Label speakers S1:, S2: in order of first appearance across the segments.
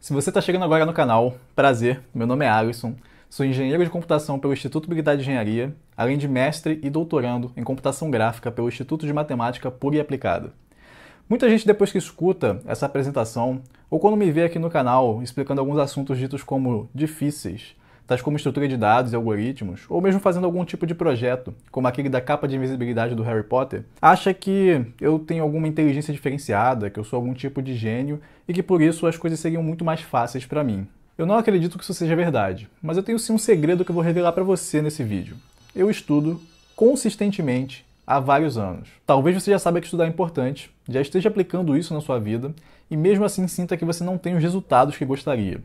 S1: Se você está chegando agora no canal, prazer, meu nome é Alisson, sou engenheiro de computação pelo Instituto Big Data de Engenharia, além de mestre e doutorando em computação gráfica pelo Instituto de Matemática Pura e Aplicada. Muita gente depois que escuta essa apresentação, ou quando me vê aqui no canal explicando alguns assuntos ditos como difíceis, tais como estrutura de dados e algoritmos, ou mesmo fazendo algum tipo de projeto, como aquele da capa de invisibilidade do Harry Potter, acha que eu tenho alguma inteligência diferenciada, que eu sou algum tipo de gênio e que por isso as coisas seriam muito mais fáceis para mim. Eu não acredito que isso seja verdade, mas eu tenho sim um segredo que eu vou revelar para você nesse vídeo. Eu estudo consistentemente há vários anos. Talvez você já saiba que estudar é importante, já esteja aplicando isso na sua vida e mesmo assim sinta que você não tem os resultados que gostaria.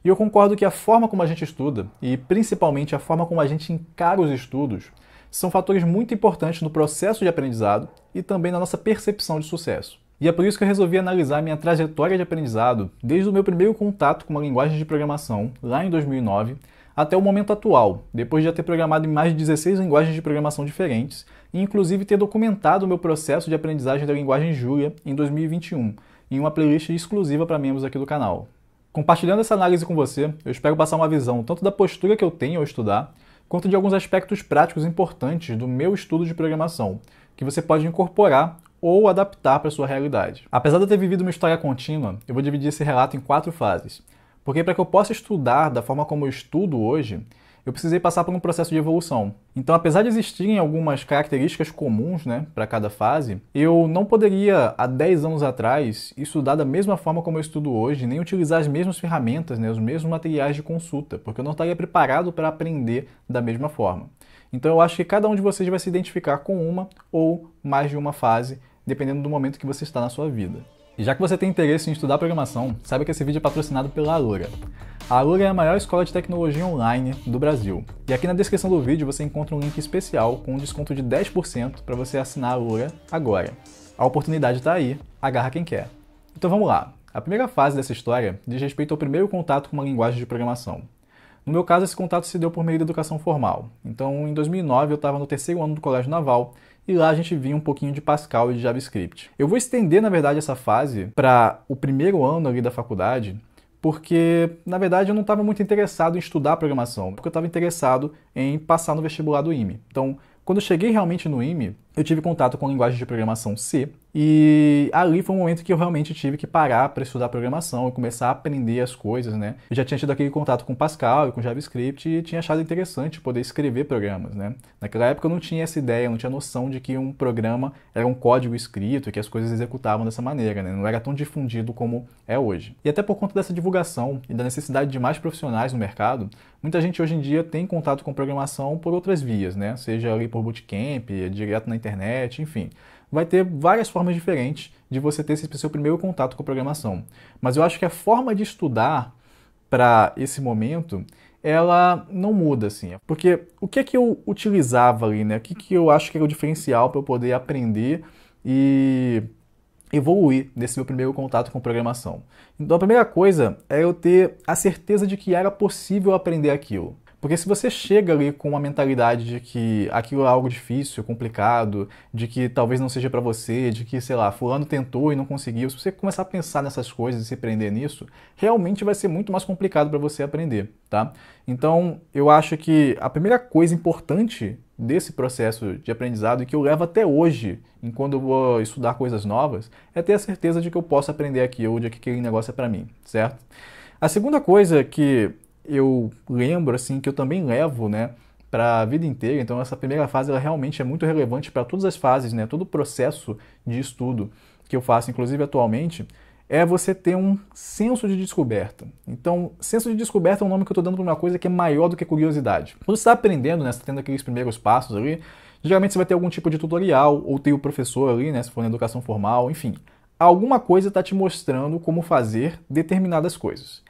S1: E eu concordo que a forma como a gente estuda, e principalmente a forma como a gente encara os estudos, são fatores muito importantes no processo de aprendizado e também na nossa percepção de sucesso. E é por isso que eu resolvi analisar minha trajetória de aprendizado desde o meu primeiro contato com uma linguagem de programação, lá em 2009, até o momento atual, depois de já ter programado em mais de 16 linguagens de programação diferentes, e inclusive ter documentado o meu processo de aprendizagem da linguagem Julia em 2021, em uma playlist exclusiva para membros aqui do canal. Compartilhando essa análise com você, eu espero passar uma visão tanto da postura que eu tenho ao estudar, quanto de alguns aspectos práticos importantes do meu estudo de programação, que você pode incorporar ou adaptar para a sua realidade. Apesar de eu ter vivido uma história contínua, eu vou dividir esse relato em 4 fases, porque para que eu possa estudar da forma como eu estudo hoje, eu precisei passar por um processo de evolução. Então, apesar de existirem algumas características comuns, para cada fase, eu não poderia, há 10 anos atrás, estudar da mesma forma como eu estudo hoje, nem utilizar as mesmas ferramentas, os mesmos materiais de consulta, porque eu não estaria preparado para aprender da mesma forma. Então, eu acho que cada um de vocês vai se identificar com uma ou mais de uma fase, dependendo do momento que você está na sua vida. E já que você tem interesse em estudar programação, saiba que esse vídeo é patrocinado pela Alura. A Alura é a maior escola de tecnologia online do Brasil. E aqui na descrição do vídeo você encontra um link especial com um desconto de 10% para você assinar a Alura agora. A oportunidade está aí, agarra quem quer. Então vamos lá. A primeira fase dessa história diz respeito ao primeiro contato com uma linguagem de programação. No meu caso, esse contato se deu por meio da educação formal. Então, em 2009, eu estava no 3º ano do Colégio Naval, e lá a gente via um pouquinho de Pascal e de JavaScript. Eu vou estender, na verdade, essa fase para o primeiro ano ali da faculdade, porque, na verdade, eu não estava muito interessado em estudar programação, porque eu estava interessado em passar no vestibular do IME. Então, quando eu cheguei realmente no IME, eu tive contato com a linguagem de programação C, e ali foi um momento que eu realmente tive que parar para estudar programação e começar a aprender as coisas, Eu já tinha tido aquele contato com Pascal e com JavaScript e tinha achado interessante poder escrever programas, Naquela época eu não tinha essa ideia, eu não tinha noção de que um programa era um código escrito e que as coisas executavam dessa maneira, Não era tão difundido como é hoje. E até por conta dessa divulgação e da necessidade de mais profissionais no mercado, muita gente hoje em dia tem contato com programação por outras vias, Seja ali por bootcamp, direto na internet, enfim. Vai ter várias formas diferentes de você ter esse seu primeiro contato com a programação. Mas eu acho que a forma de estudar para esse momento, ela não muda, assim. Porque o que é que eu utilizava ali, O que eu acho que era o diferencial para eu poder aprender e evoluir nesse meu primeiro contato com programação? Então a primeira coisa é eu ter a certeza de que era possível aprender aquilo. Porque se você chega ali com uma mentalidade de que aquilo é algo difícil, complicado, de que talvez não seja para você, de que, sei lá, fulano tentou e não conseguiu, se você começar a pensar nessas coisas e se prender nisso, realmente vai ser muito mais complicado para você aprender, tá? Então, eu acho que a primeira coisa importante desse processo de aprendizado e que eu levo até hoje, enquanto eu vou estudar coisas novas, é ter a certeza de que eu posso aprender aquilo, de que aquele negócio é para mim, certo? A segunda coisa que eu lembro, assim, que eu também levo, para a vida inteira, então essa primeira fase ela realmente é muito relevante para todas as fases, todo o processo de estudo que eu faço, inclusive atualmente, é você ter um senso de descoberta. Então, senso de descoberta é um nome que eu estou dando para uma coisa que é maior do que curiosidade. Quando você está aprendendo, você está tendo aqueles primeiros passos ali, geralmente você vai ter algum tipo de tutorial, ou tem o professor ali, se for na educação formal, enfim. Alguma coisa está te mostrando como fazer determinadas coisas.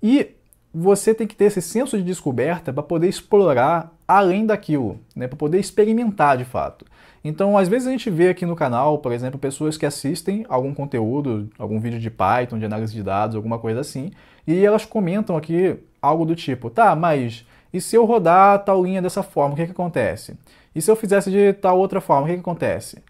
S1: E você tem que ter esse senso de descoberta para poder explorar além daquilo, para poder experimentar de fato. Então, às vezes a gente vê aqui no canal, por exemplo, pessoas que assistem algum conteúdo, algum vídeo de Python, de análise de dados, alguma coisa assim, e elas comentam aqui algo do tipo, tá, mas e se eu rodar tal linha dessa forma, o que acontece? E se eu fizesse de tal outra forma, o que acontece?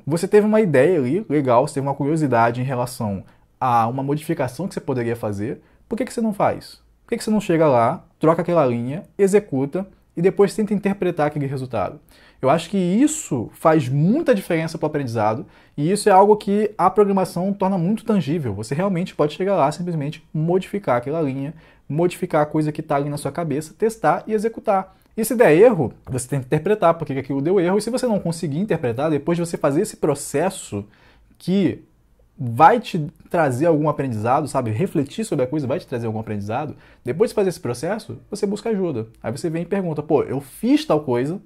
S1: Você teve uma ideia ali, legal, você teve uma curiosidade em relação a uma modificação que você poderia fazer, por que você não faz? Por que você não chega lá, troca aquela linha, executa e depois tenta interpretar aquele resultado? Eu acho que isso faz muita diferença para o aprendizado e isso é algo que a programação torna muito tangível. Você realmente pode chegar lá, simplesmente modificar aquela linha, modificar a coisa que está ali na sua cabeça, testar e executar. E se der erro, você tem que interpretar porque aquilo deu erro. E se você não conseguir interpretar, depois de você fazer esse processo que vai te trazer algum aprendizado, sabe? Refletir sobre a coisa vai te trazer algum aprendizado. Depois de fazer esse processo, você busca ajuda. Aí você vem e pergunta, pô, eu fiz tal coisa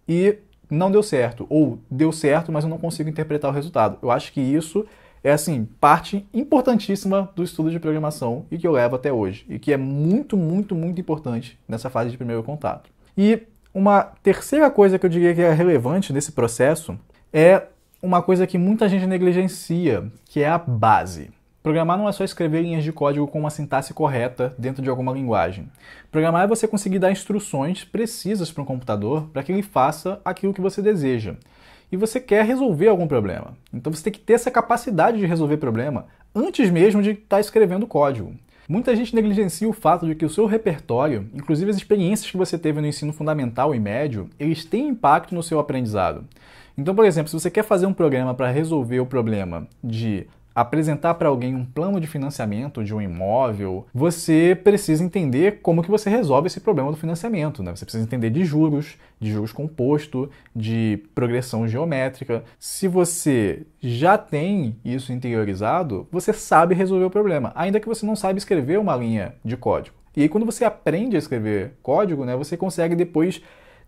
S1: e não deu certo. Ou deu certo, mas eu não consigo interpretar o resultado. Eu acho que isso é, assim, parte importantíssima do estudo de programação e que eu levo até hoje. E que é muito, muito, muito importante nessa fase de primeiro contato. E uma terceira coisa que eu diria que é relevante nesse processo é uma coisa que muita gente negligencia, que é a base. Programar não é só escrever linhas de código com uma sintaxe correta dentro de alguma linguagem. Programar é você conseguir dar instruções precisas para um computador para que ele faça aquilo que você deseja. E você quer resolver algum problema. Então você tem que ter essa capacidade de resolver problema antes mesmo de estar escrevendo código. Muita gente negligencia o fato de que o seu repertório, inclusive as experiências que você teve no ensino fundamental e médio, eles têm impacto no seu aprendizado. Então, por exemplo, se você quer fazer um programa para resolver o problema de apresentar para alguém um plano de financiamento de um imóvel, você precisa entender como que você resolve esse problema do financiamento, né? Você precisa entender de juros composto, de progressão geométrica. Se você já tem isso interiorizado, você sabe resolver o problema, ainda que você não saiba escrever uma linha de código. E aí, quando você aprende a escrever código, né, você consegue depois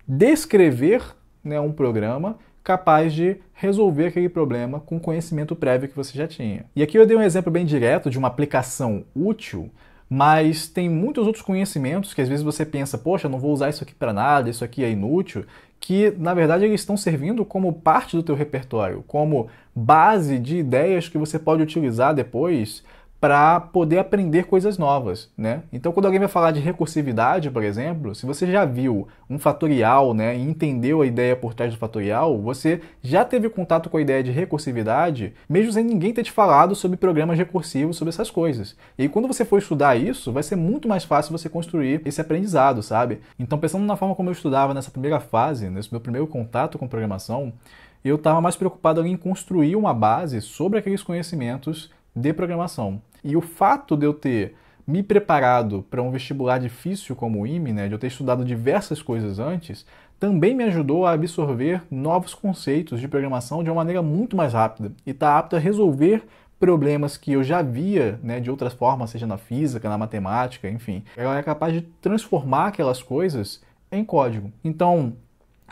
S1: descrever, né, um programa capaz de resolver aquele problema com o conhecimento prévio que você já tinha. E aqui eu dei um exemplo bem direto de uma aplicação útil, mas tem muitos outros conhecimentos que às vezes você pensa, poxa, não vou usar isso aqui para nada, isso aqui é inútil, que na verdade eles estão servindo como parte do teu repertório, como base de ideias que você pode utilizar depois para poder aprender coisas novas, né? Então, quando alguém vai falar de recursividade, por exemplo, se você já viu um fatorial, né, e entendeu a ideia por trás do fatorial, você já teve contato com a ideia de recursividade, mesmo sem ninguém ter te falado sobre programas recursivos, sobre essas coisas. E aí, quando você for estudar isso, vai ser muito mais fácil você construir esse aprendizado, sabe? Então, pensando na forma como eu estudava nessa primeira fase, nesse meu primeiro contato com programação, eu estava mais preocupado em construir uma base sobre aqueles conhecimentos de programação. E o fato de eu ter me preparado para um vestibular difícil como o IME, né, de eu ter estudado diversas coisas antes, também me ajudou a absorver novos conceitos de programação de uma maneira muito mais rápida e estar apto a resolver problemas que eu já via, né, de outras formas, seja na física, na matemática, enfim. Ela é capaz de transformar aquelas coisas em código. Então,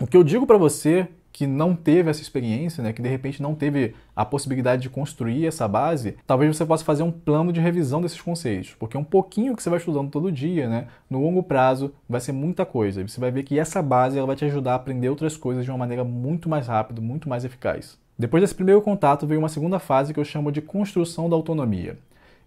S1: o que eu digo para você que não teve essa experiência, né, que de repente não teve a possibilidade de construir essa base, talvez você possa fazer um plano de revisão desses conceitos, porque um pouquinho que você vai estudando todo dia, né, no longo prazo vai ser muita coisa. E você vai ver que essa base ela vai te ajudar a aprender outras coisas de uma maneira muito mais rápida, muito mais eficaz. Depois desse primeiro contato veio uma segunda fase que eu chamo de construção da autonomia.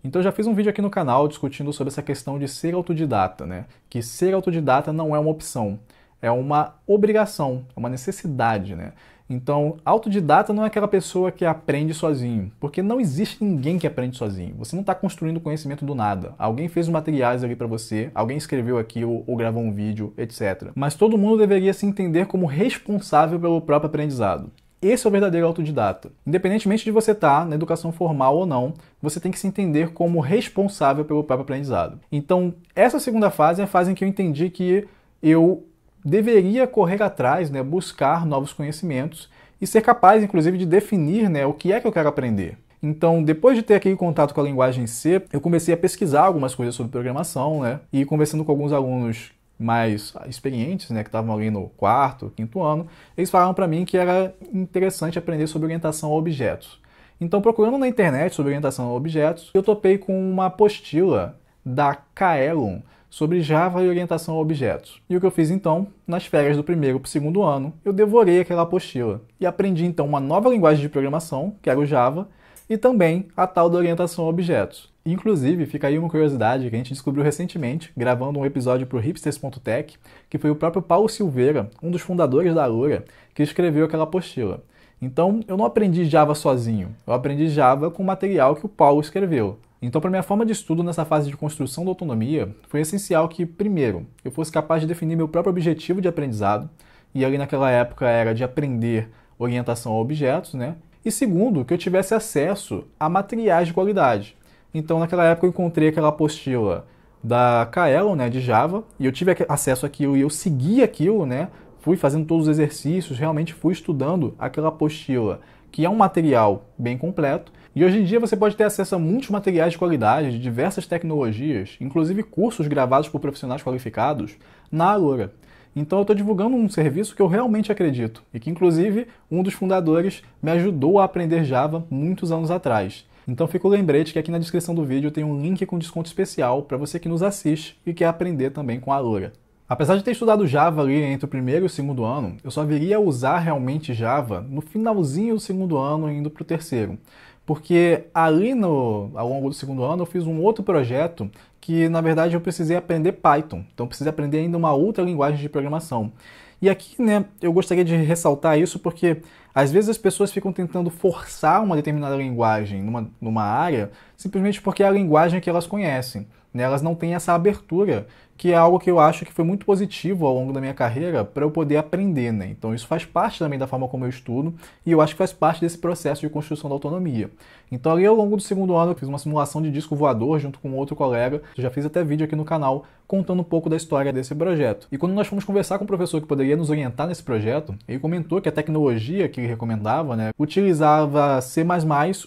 S1: Então eu já fiz um vídeo aqui no canal discutindo sobre essa questão de ser autodidata, né, que ser autodidata não é uma opção. É uma obrigação, é uma necessidade, né? Então, autodidata não é aquela pessoa que aprende sozinho, porque não existe ninguém que aprende sozinho. Você não está construindo conhecimento do nada. Alguém fez os materiais ali para você, alguém escreveu aquilo ou gravou um vídeo, etc. Mas todo mundo deveria se entender como responsável pelo próprio aprendizado. Esse é o verdadeiro autodidata. Independentemente de você estar na educação formal ou não, você tem que se entender como responsável pelo próprio aprendizado. Então, essa segunda fase é a fase em que eu entendi que eu deveria correr atrás, né, buscar novos conhecimentos e ser capaz, inclusive, de definir, né, o que é que eu quero aprender. Então, depois de ter aquele contato com a linguagem C, eu comecei a pesquisar algumas coisas sobre programação, né, e conversando com alguns alunos mais experientes, né, que estavam ali no quarto, quinto ano, eles falaram para mim que era interessante aprender sobre orientação a objetos. Então, procurando na internet sobre orientação a objetos, eu topei com uma apostila da Kaelon sobre Java e orientação a objetos. E o que eu fiz então, nas férias do primeiro para o segundo ano, eu devorei aquela apostila e aprendi então uma nova linguagem de programação, que era o Java, e também a tal da orientação a objetos. Inclusive, fica aí uma curiosidade que a gente descobriu recentemente, gravando um episódio para o hipsters.tech, que foi o próprio Paulo Silveira, um dos fundadores da Alura, que escreveu aquela apostila. Então, eu não aprendi Java sozinho, eu aprendi Java com o material que o Paulo escreveu. Então, para minha forma de estudo nessa fase de construção da autonomia, foi essencial que, primeiro, eu fosse capaz de definir meu próprio objetivo de aprendizado, e ali naquela época era de aprender orientação a objetos, né? E segundo, que eu tivesse acesso a materiais de qualidade. Então, naquela época eu encontrei aquela apostila da Kaelon, né, de Java, e eu tive acesso àquilo e eu segui aquilo, né? Fui fazendo todos os exercícios, realmente fui estudando aquela apostila, que é um material bem completo. E hoje em dia você pode ter acesso a muitos materiais de qualidade, de diversas tecnologias, inclusive cursos gravados por profissionais qualificados na Alura. Então eu estou divulgando um serviço que eu realmente acredito e que inclusive um dos fundadores me ajudou a aprender Java muitos anos atrás. Então fica o lembrete que aqui na descrição do vídeo tem um link com desconto especial para você que nos assiste e quer aprender também com a Alura. Apesar de ter estudado Java ali entre o primeiro e o segundo ano, eu só viria a usar realmente Java no finalzinho do segundo ano, indo para o terceiro. Porque ali ao longo do segundo ano eu fiz um outro projeto que, na verdade, eu precisei aprender Python. Então eu precisei aprender ainda uma outra linguagem de programação. E aqui, né, eu gostaria de ressaltar isso porque às vezes as pessoas ficam tentando forçar uma determinada linguagem numa área simplesmente porque é a linguagem que elas conhecem. Né? Elas não têm essa abertura, que é algo que eu acho que foi muito positivo ao longo da minha carreira para eu poder aprender. Né? Então isso faz parte também da forma como eu estudo e eu acho que faz parte desse processo de construção da autonomia. Então ali ao longo do segundo ano eu fiz uma simulação de disco voador junto com outro colega, eu já fiz até vídeo aqui no canal contando um pouco da história desse projeto. E quando nós fomos conversar com o professor que poderia nos orientar nesse projeto, ele comentou que a tecnologia que ele recomendava, né, utilizava C++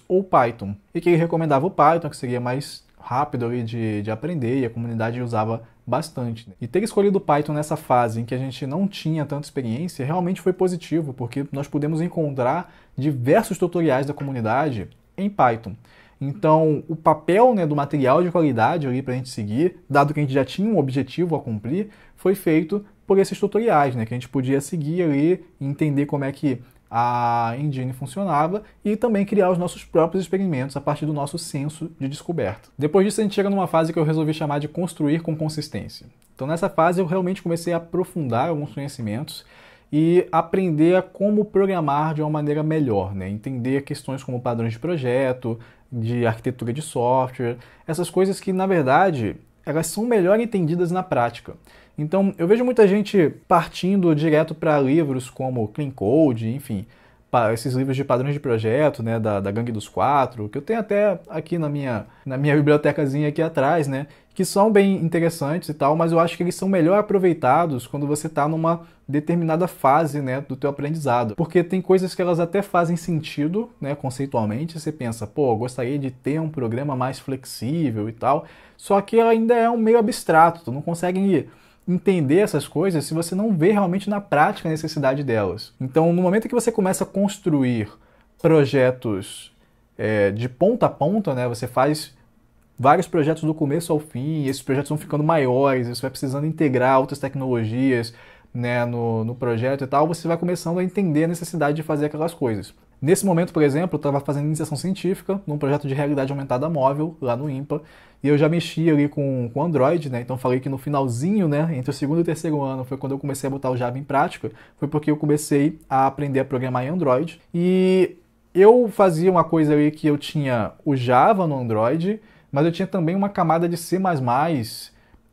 S1: ou Python, e que ele recomendava o Python, que seria mais rápido ali de aprender, e a comunidade usava bastante. E ter escolhido o Python nessa fase em que a gente não tinha tanta experiência realmente foi positivo, porque nós pudemos encontrar diversos tutoriais da comunidade em Python. Então, o papel, né, do material de qualidade ali para a gente seguir, dado que a gente já tinha um objetivo a cumprir, foi feito por esses tutoriais, né, que a gente podia seguir ali e entender como é que a engine funcionava e também criar os nossos próprios experimentos a partir do nosso senso de descoberta. Depois disso a gente chega numa fase que eu resolvi chamar de construir com consistência. Então nessa fase eu realmente comecei a aprofundar alguns conhecimentos e aprender a como programar de uma maneira melhor, né? Entender questões como padrões de projeto, de arquitetura de software, essas coisas que na verdade elas são melhor entendidas na prática. Então, eu vejo muita gente partindo direto para livros como Clean Code, enfim, esses livros de padrões de projeto, né, da Gangue dos Quatro, que eu tenho até aqui na minha bibliotecazinha aqui atrás, né, que são bem interessantes e tal, mas eu acho que eles são melhor aproveitados quando você está numa determinada fase, né, do teu aprendizado. Porque tem coisas que elas até fazem sentido, né, conceitualmente, você pensa, pô, eu gostaria de ter um programa mais flexível e tal, só que ainda é um meio abstrato, tu não consegue entender essas coisas se você não vê realmente na prática a necessidade delas. Então, no momento que você começa a construir projetos de ponta a ponta, né, você faz vários projetos do começo ao fim, esses projetos vão ficando maiores, você vai precisando integrar outras tecnologias, né, no projeto e tal, você vai começando a entender a necessidade de fazer aquelas coisas. Nesse momento, por exemplo, eu estava fazendo iniciação científica num projeto de realidade aumentada móvel, lá no IMPA, e eu já mexi ali com Android, né? Então falei que no finalzinho, né, entre o segundo e o terceiro ano, foi quando eu comecei a botar o Java em prática, foi porque eu comecei a aprender a programar em Android, e eu fazia uma coisa ali que eu tinha o Java no Android, mas eu tinha também uma camada de C++,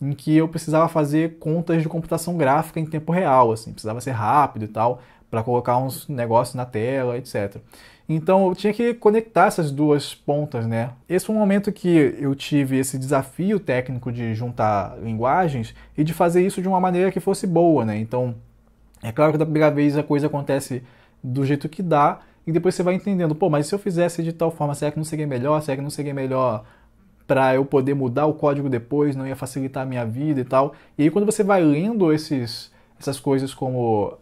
S1: em que eu precisava fazer contas de computação gráfica em tempo real, assim, precisava ser rápido e tal, para colocar uns negócios na tela, etc. Então eu tinha que conectar essas duas pontas, né? Esse foi um momento que eu tive esse desafio técnico de juntar linguagens e de fazer isso de uma maneira que fosse boa, né? Então, é claro que da primeira vez a coisa acontece do jeito que dá e depois você vai entendendo, pô, mas se eu fizesse de tal forma, será que não seria melhor? Será que não seria melhor para eu poder mudar o código depois, não ia facilitar a minha vida e tal? E aí quando você vai lendo essas coisas como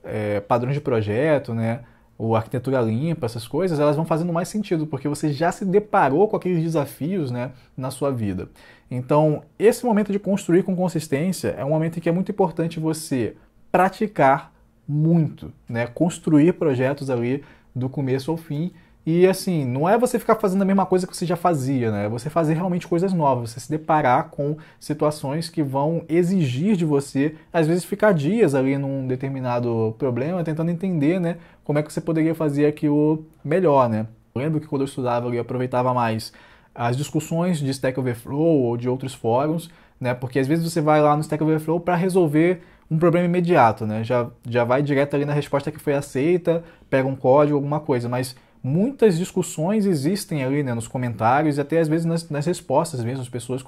S1: padrões de projeto, né, ou arquitetura limpa, essas coisas, elas vão fazendo mais sentido, porque você já se deparou com aqueles desafios, né, na sua vida. Então, esse momento de construir com consistência é um momento em que é muito importante você praticar muito, né, construir projetos ali do começo ao fim E assim, não é você ficar fazendo a mesma coisa que você já fazia, né? É você fazer realmente coisas novas, você se deparar com situações que vão exigir de você, às vezes, ficar dias ali num determinado problema, tentando entender, né, como é que você poderia fazer aquilo melhor, né? Eu lembro que quando eu estudava, eu aproveitava mais as discussões de Stack Overflow ou de outros fóruns, né? Porque às vezes você vai lá no Stack Overflow para resolver um problema imediato, né? Já vai direto ali na resposta que foi aceita, pega um código, alguma coisa, mas muitas discussões existem ali, né, nos comentários e até às vezes nas respostas mesmo, as pessoas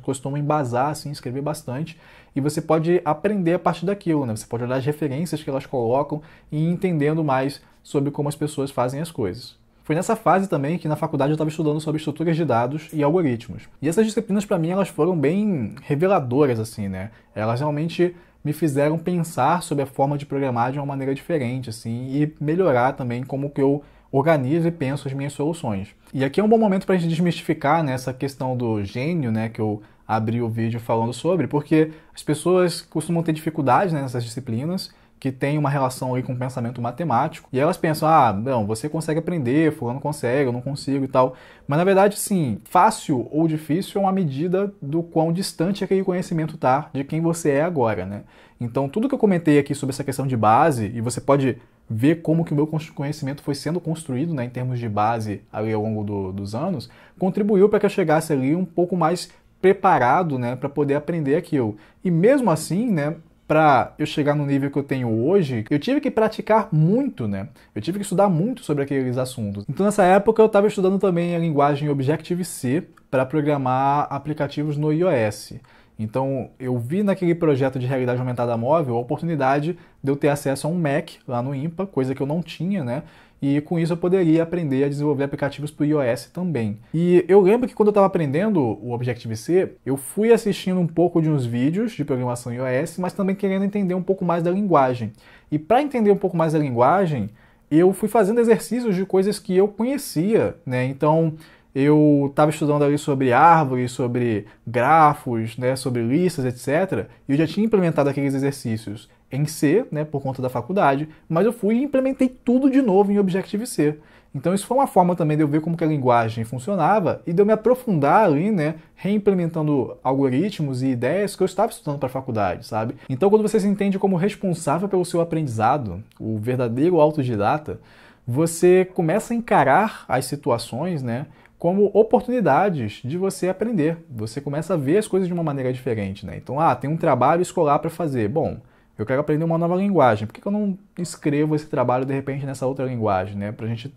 S1: costumam embasar, assim, escrever bastante, e você pode aprender a partir daquilo, né? Você pode olhar as referências que elas colocam e ir entendendo mais sobre como as pessoas fazem as coisas. Foi nessa fase também que na faculdade eu estava estudando sobre estruturas de dados e algoritmos. E essas disciplinas para mim elas foram bem reveladoras, assim, né? Elas realmente me fizeram pensar sobre a forma de programar de uma maneira diferente, assim, e melhorar também como que eu organizo e penso as minhas soluções. E aqui é um bom momento para a gente desmistificar, né, essa questão do gênio, né, que eu abri o vídeo falando sobre, porque as pessoas costumam ter dificuldades, né, nessas disciplinas, que tem uma relação aí com o pensamento matemático, e elas pensam, ah, não, você consegue aprender, fulano consegue, eu não consigo e tal. Mas na verdade, sim, fácil ou difícil é uma medida do quão distante aquele conhecimento está de quem você é agora, né? Então, tudo que eu comentei aqui sobre essa questão de base, e você pode ver como que o meu conhecimento foi sendo construído, né, em termos de base ali ao longo dos anos, contribuiu para que eu chegasse ali um pouco mais preparado, né, para poder aprender aquilo. E mesmo assim, né, para eu chegar no nível que eu tenho hoje, eu tive que praticar muito, né? Eu tive que estudar muito sobre aqueles assuntos. Então, nessa época, eu estava estudando também a linguagem Objective-C para programar aplicativos no iOS. Então, eu vi naquele projeto de realidade aumentada móvel a oportunidade de eu ter acesso a um Mac lá no IMPA, coisa que eu não tinha, né? E com isso eu poderia aprender a desenvolver aplicativos para o iOS também. E eu lembro que quando eu estava aprendendo o Objective-C, eu fui assistindo um pouco de uns vídeos de programação iOS, mas também querendo entender um pouco mais da linguagem. E para entender um pouco mais da linguagem, eu fui fazendo exercícios de coisas que eu conhecia, né? Então, eu estava estudando ali sobre árvores, sobre grafos, né, sobre listas, etc. E eu já tinha implementado aqueles exercícios em C, né, por conta da faculdade, mas eu fui e implementei tudo de novo em Objective-C. Então isso foi uma forma também de eu ver como que a linguagem funcionava e de eu me aprofundar ali, né, reimplementando algoritmos e ideias que eu estava estudando para a faculdade, sabe? Então quando você se entende como responsável pelo seu aprendizado, o verdadeiro autodidata, você começa a encarar as situações, né, como oportunidades de você aprender. Você começa a ver as coisas de uma maneira diferente, né? Então, tem um trabalho escolar para fazer. Bom, eu quero aprender uma nova linguagem. Por que eu não escrevo esse trabalho, de repente, nessa outra linguagem, né? Para a gente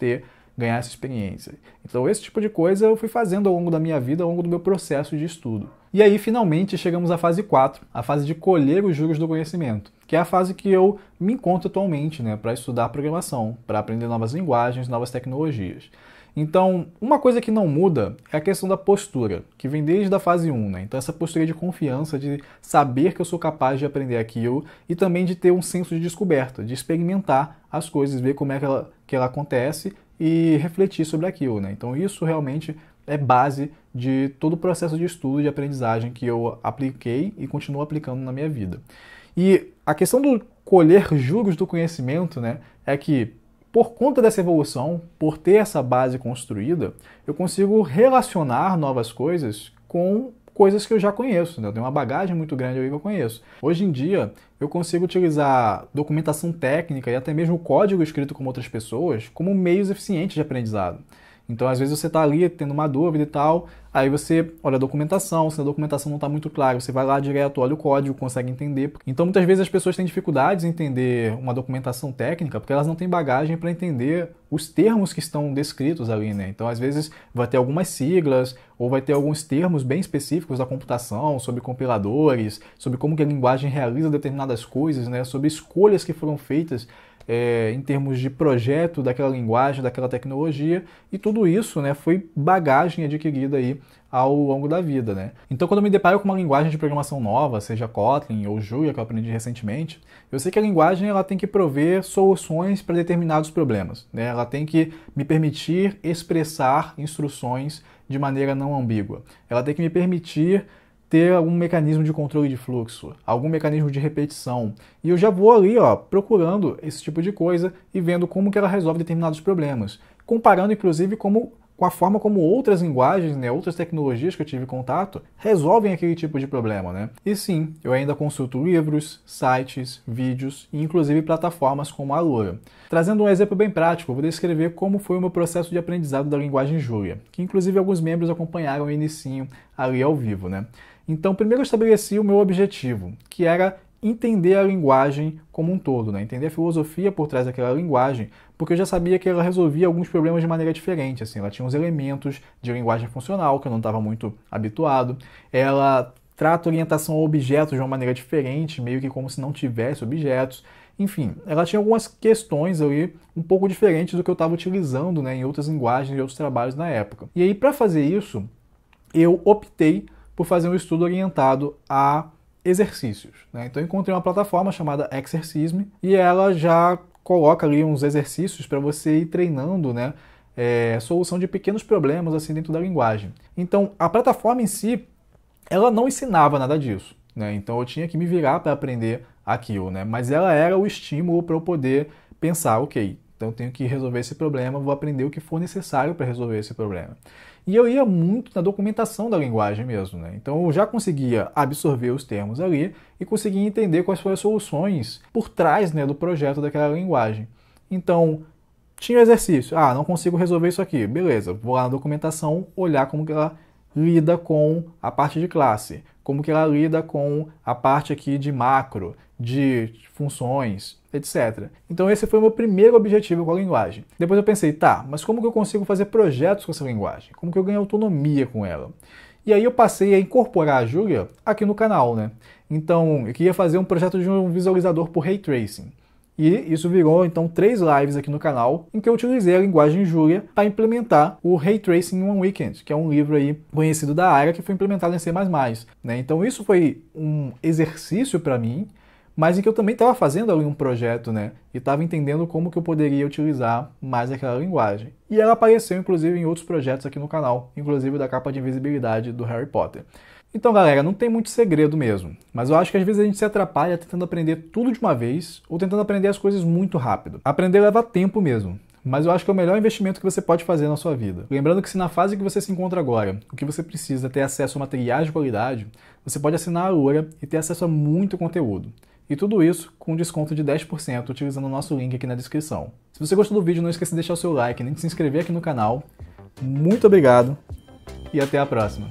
S1: ganhar essa experiência. Então, esse tipo de coisa eu fui fazendo ao longo da minha vida, ao longo do meu processo de estudo. E aí, finalmente, chegamos à fase 4, a fase de colher os juros do conhecimento, que é a fase que eu me encontro atualmente, né? Para estudar programação, para aprender novas linguagens, novas tecnologias. Então, uma coisa que não muda é a questão da postura, que vem desde a fase 1, né? Então, essa postura de confiança, de saber que eu sou capaz de aprender aquilo e também de ter um senso de descoberta, de experimentar as coisas, ver como é que ela acontece e refletir sobre aquilo, né? Então, isso realmente é base de todo o processo de estudo e de aprendizagem que eu apliquei e continuo aplicando na minha vida. E a questão do colher juros do conhecimento, né, é que por conta dessa evolução, por ter essa base construída, eu consigo relacionar novas coisas com coisas que eu já conheço, né? Eu tenho uma bagagem muito grande ali que eu conheço. Hoje em dia, eu consigo utilizar documentação técnica e até mesmo código escrito com outras pessoas como meios eficientes de aprendizado. Então, às vezes você está ali tendo uma dúvida e tal, aí você olha a documentação, se a documentação não está muito clara, você vai lá direto, olha o código, consegue entender. Então, muitas vezes as pessoas têm dificuldades em entender uma documentação técnica porque elas não têm bagagem para entender os termos que estão descritos ali, né? Então, às vezes vai ter algumas siglas ou vai ter alguns termos bem específicos da computação, sobre compiladores, sobre como que a linguagem realiza determinadas coisas, né? Sobre escolhas que foram feitas em termos de projeto daquela linguagem, daquela tecnologia, e tudo isso, né, foi bagagem adquirida aí ao longo da vida, né? Então, quando eu me deparo com uma linguagem de programação nova, seja Kotlin ou Julia, que eu aprendi recentemente, eu sei que a linguagem ela tem que prover soluções para determinados problemas, né? Ela tem que me permitir expressar instruções de maneira não ambígua. Ela tem que me permitir ter algum mecanismo de controle de fluxo, algum mecanismo de repetição. E eu já vou ali, procurando esse tipo de coisa e vendo como que ela resolve determinados problemas. comparando inclusive com a forma como outras linguagens, né, outras tecnologias que eu tive contato, resolvem aquele tipo de problema, né? E sim, eu ainda consulto livros, sites, vídeos e inclusive plataformas como a Alura. Trazendo um exemplo bem prático, eu vou descrever como foi o meu processo de aprendizado da linguagem Julia, que inclusive alguns membros acompanharam o inicinho ali ao vivo, né? Então, primeiro eu estabeleci o meu objetivo, que era entender a linguagem como um todo, né? Entender a filosofia por trás daquela linguagem, porque eu já sabia que ela resolvia alguns problemas de maneira diferente, assim, ela tinha uns elementos de linguagem funcional que eu não estava muito habituado, ela trata orientação a objetos de uma maneira diferente, meio que como se não tivesse objetos, enfim, ela tinha algumas questões ali um pouco diferentes do que eu estava utilizando, né, em outras linguagens e outros trabalhos na época. E aí, para fazer isso, eu optei por fazer um estudo orientado a exercícios, né? Então eu encontrei uma plataforma chamada Exercisme e ela já coloca ali uns exercícios para você ir treinando, né, solução de pequenos problemas assim dentro da linguagem. Então a plataforma em si, ela não ensinava nada disso, né? Então eu tinha que me virar para aprender aquilo, né? Mas ela era o estímulo para eu poder pensar, ok, então eu tenho que resolver esse problema, vou aprender o que for necessário para resolver esse problema. E eu ia muito na documentação da linguagem mesmo, né? Então eu já conseguia absorver os termos ali e conseguia entender quais foram as soluções por trás, né, do projeto daquela linguagem. Então, tinha o exercício. Ah, não consigo resolver isso aqui. Beleza, vou lá na documentação olhar como que ela lida com a parte de classe, como que ela lida com a parte aqui de macro, de funções, etc. Então esse foi o meu primeiro objetivo com a linguagem. Depois eu pensei, tá, mas como que eu consigo fazer projetos com essa linguagem? Como que eu ganho autonomia com ela? E aí eu passei a incorporar a Julia aqui no canal, né? Então eu queria fazer um projeto de um visualizador por Ray Tracing. E isso virou, então, 3 lives aqui no canal, em que eu utilizei a linguagem Julia para implementar o Ray Tracing in One Weekend, que é um livro aí conhecido da área que foi implementado em C++, né? Então isso foi um exercício para mim, mas em que eu também estava fazendo ali um projeto, né? E estava entendendo como que eu poderia utilizar mais aquela linguagem. E ela apareceu, inclusive, em outros projetos aqui no canal, inclusive da capa de invisibilidade do Harry Potter. Então, galera, não tem muito segredo mesmo, mas eu acho que às vezes a gente se atrapalha tentando aprender tudo de uma vez ou tentando aprender as coisas muito rápido. Aprender leva tempo mesmo, mas eu acho que é o melhor investimento que você pode fazer na sua vida. Lembrando que se na fase que você se encontra agora, o que você precisa é ter acesso a materiais de qualidade, você pode assinar a Alura e ter acesso a muito conteúdo. E tudo isso com desconto de 10% utilizando o nosso link aqui na descrição. Se você gostou do vídeo, não esqueça de deixar o seu like, nem de se inscrever aqui no canal. Muito obrigado e até a próxima.